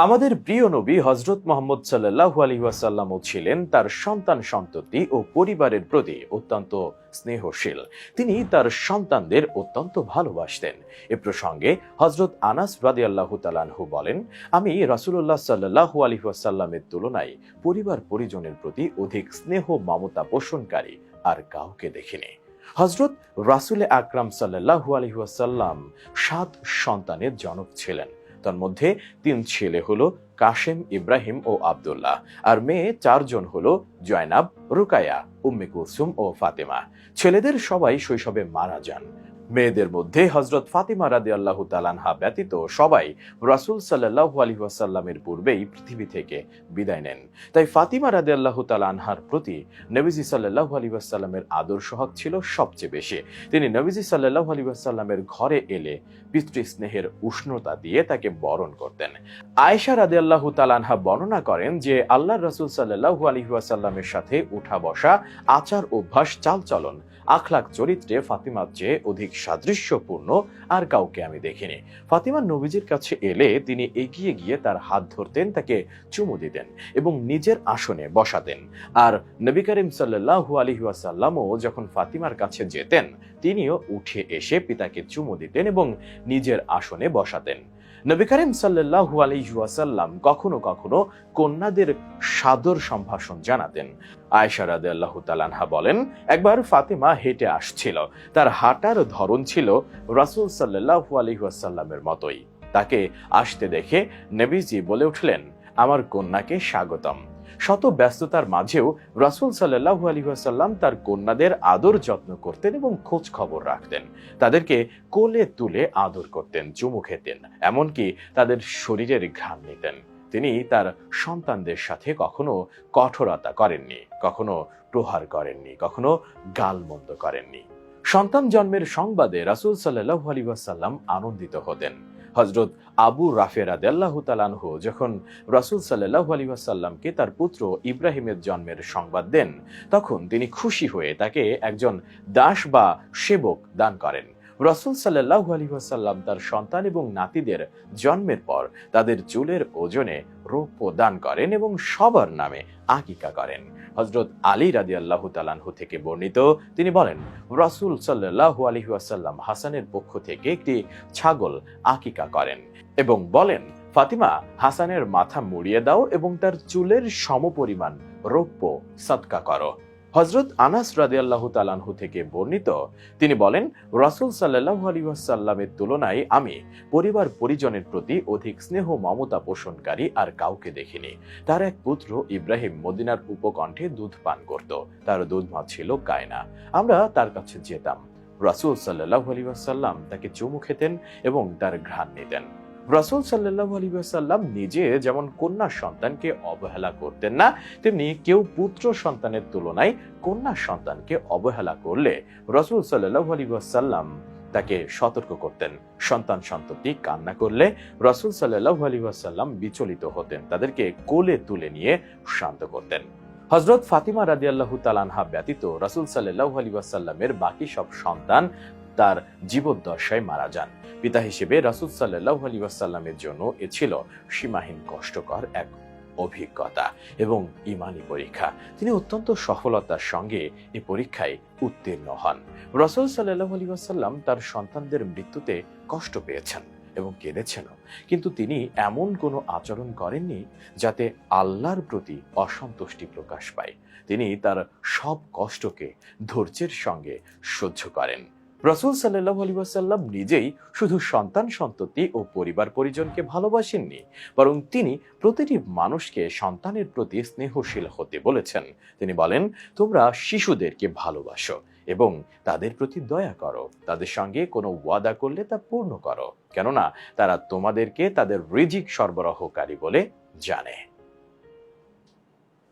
আমাদের প্রিয় নবী হযরত মুহাম্মদ সাল্লাল্লাহু আলাইহি ওয়াসাল্লামও ছিলেন তার সন্তান সন্ততি ও পরিবারের প্রতি অত্যন্ত স্নেহশীল। তিনি তার সন্তানদের অত্যন্ত ভালোবাসতেন। এ প্রসঙ্গে হযরত আনাস রাদিয়াল্লাহু তাআলা আনহু বলেন, আমি রাসূলুল্লাহ সাল্লাল্লাহু আলাইহি ওয়াসাল্লামের তুলনায় পরিবার পরিজনের প্রতি অধিক স্নেহ মমতা পোষণকারী আর কাউকে দেখিনি। হযরত রাসূল আকরাম সাল্লাল্লাহু আলাইহি ওয়াসাল্লাম 7 সন্তানের জনক ছিলেন। তার মধ্যে 3 ছেলে হলো কাশেম, ইব্রাহিম ও আব্দুল্লাহ, আর মেয়ে 4 জন হলো জয়নাব, রুকায়া, উম্মে কুলসুম ও ফাতেমা। ছেলেদের সবাই শৈশবে মারা যান। মেয়েদের মধ্যে হযরত ফাতিমা রাদিয়াল্লাহু তাআলা আনহা ব্যতীত সবাই রাসূল সাল্লাল্লাহু আলাইহি ওয়াসাল্লামের পূর্বেই পৃথিবী থেকে বিদায় নেন। তাই ফাতিমা রাদিয়াল্লাহু তাআলা আনহার প্রতি নবীজি সাল্লাল্লাহু আলাইহি ওয়াসাল্লামের আদর সোহাগ ছিল সবচেয়ে বেশি। তিনি নবীজি সাল্লাল্লাহু আলাইহি ওয়াসাল্লামের ঘরে এলে পিতৃস্নেহের উষ্ণতা দিয়ে তাকে বরণ করতেন। আয়েশা রাদিয়াল্লাহু তাআলা আনহা বর্ণনা করেন যে আল্লাহর রাসূল সাল্লাল্লাহু আলাইহি ওয়াসাল্লামের সাথে উঠা বসা, আচার অভ্যাস, চালচলন, আখলাক চরিত্রে ফাতিমার চেয়ে অধিক সাদৃশ্যপূর্ণ আর কাউকে আমি দেখিনি। ফাতিমা নবীজির কাছে এলে তিনি এগিয়ে গিয়ে তার হাত ধরতেন, তাকে চুমু দিতেন এবং নিজের আসনে বসাতেন। আর নবী করিম সাল্লাল্লাহু আলাইহি ওয়াসাল্লামও যখন ফাতিমার কাছে যেতেন, তিনিও উঠে এসে পিতাকে চুমু দিতেন এবং নিজের আসনে বসাতেন। নবী করিম সাল্লাল্লাহু আলাইহি ওয়াসাল্লাম কখনো কখনো কন্যাদের সাদর সম্ভাষণ জানাতেন। আয়েশা রাদিয়াল্লাহু তাআলা আনহা বলেন, একবার ফাতিমা হেঁটে আসছিল। তার হাঁটার ধরন ছিল রাসূল সাল্লাল্লাহু আলাইহি ওয়াসাল্লামের মতোই। তাকে আসতে দেখে নবীজি বলে উঠলেন, আমার কন্যাকে স্বাগতম। শত ব্যস্ততার মাঝেও রাসূল সাল্লাল্লাহু আলাইহি ওয়াসাল্লাম তার কন্যাদের আদর যত্ন করতেন এবং খোঁজ খবর রাখতেন। তাদেরকে কোলে তুলে আদর করতেন, চুমু খেতেন, এমনকি তাদের শরীরের ঘ্রাণ নিতেন। তিনি তার সন্তানদের সাথে কখনো কঠোরতা করেননি, কখনো প্রহার করেননি, কখনো গালমন্দ করেননি। সন্তান জন্মের সংবাদে রাসূল সাল্লাল্লাহু আলাইহি ওয়াসাল্লাম আনন্দিত হতেন। হযরত আবু রাফে রাদিয়াল্লাহু তাআলা আনহু যখন রাসূল সাল্লাল্লাহু আলাইহি ওয়াসাল্লামকে তার পুত্র ইব্রাহিমের জন্মের সংবাদ দেন, তখন তিনি খুশি হয়ে তাকে একজন দাস বা সেবক দান করেন। রাসূল সাল্লাল্লাহু আলাইহি ওয়াসাল্লাম তার সন্তান এবং নাতিদের জন্মের পর তাদের চুলের ওজনে রৌপ্য দান করেন এবং সবার নামে আকিকা করেন। হযরত আলী রাদিয়াল্লাহু তাআলা আনহু থেকে বর্ণিত, তিনি বলেন, রাসূল সাল্লাল্লাহু আলাইহি ওয়াসাল্লাম হাসানের পক্ষ থেকে একটি ছাগল আকিকা করেন এবং বলেন, ফাতিমা, হাসানের মাথা মুড়িয়ে দাও এবং তার চুলের সমপরিমাণ রৌপ্য সদকা করো। হযরত আনাস রাদিয়াল্লাহু তাআলা আনহু থেকে বর্ণিত, তিনি বলেন, রাসূল সাল্লাল্লাহু আলাইহি ওয়াসাল্লামের তুলনায় আমি পরিবার পরিজনের প্রতি অধিক স্নেহ মমতা পোষণকারী আর কাউকে দেখিনি। তার এক পুত্র ইব্রাহিম মদিনার উপকণ্ঠে দুধ পান করত। তার দুধ মা ছিল কায়না। আমরা তার কাছে যেতাম। রাসূল সাল্লাল্লাহু আলাইহি ওয়াসাল্লাম তাকে চুমু খেতেন এবং তার ঘ্রাণ নিতেন। রাসূল সাল্লাল্লাহু আলাইহি ওয়াসাল্লাম নিজে যেমন কন্যা সন্তানকে অবহেলা করতেন না, তেমনি কেউ পুত্র সন্তানের তুলনায় কন্যা সন্তানকে অবহেলা করলে রাসূল সাল্লাল্লাহু আলাইহি ওয়াসাল্লাম তাকে সতর্ক করতেন। সন্তান সন্ততি কান্না করলে রাসূল সাল্লাল্লাহু আলাইহি ওয়াসাল্লাম বিচলিত হতেন, তাদেরকে কোলে তুলে নিয়ে শান্ত করতেন। হযরত ফাতিমা রাদিয়াল্লাহু তাআলা আনহা ব্যতীত রাসূল সাল্লাল্লাহু আলাইহি ওয়াসাল্লামের বাকি সব সন্তান তার জীবদ্দশায় মারা যান। পিতা হিসেবে রাসূল সাল্লাল্লাহু আলাইহি ওয়াসাল্লামের জন্য এ ছিল সীমাহীন কষ্টকর এক অভিজ্ঞতা এবং ঈমানী পরীক্ষা। তিনি অত্যন্ত সফলতার সঙ্গে এই পরীক্ষায় উত্তীর্ণ হন। রাসূল সাল্লাল্লাহু আলাইহি ওয়াসাল্লাম তার সন্তানদের মৃত্যুতে কষ্ট পেয়েছেন এবং কেঁদেছেনও, কিন্তু তিনি এমন কোনো আচরণ করেননি যাতে আল্লাহর প্রতি অসন্তুষ্টি প্রকাশ পায়। তিনি তার সব কষ্টকে ধৈর্যের সঙ্গে সহ্য করেন। রাসূল সাল্লাল্লাহু আলাইহি ওয়াসাল্লাম নিজেই শুধু সন্তান সন্ততি ও পরিবার পরিজনকে ভালোবাসেননি, বরং তিনি প্রতিটি মানুষকে সন্তানের প্রতি স্নেহশীল হতে বলেছেন। তিনি বলেন, তোমরা শিশুদেরকে ভালোবাসো এবং তাদের প্রতি দয়া করো। তাদের সঙ্গে কোনো ওয়াদা করলে তা পূর্ণ করো, কেননা তারা তোমাদেরকে তাদের রিজিক সরবরাহকারী বলে জানে।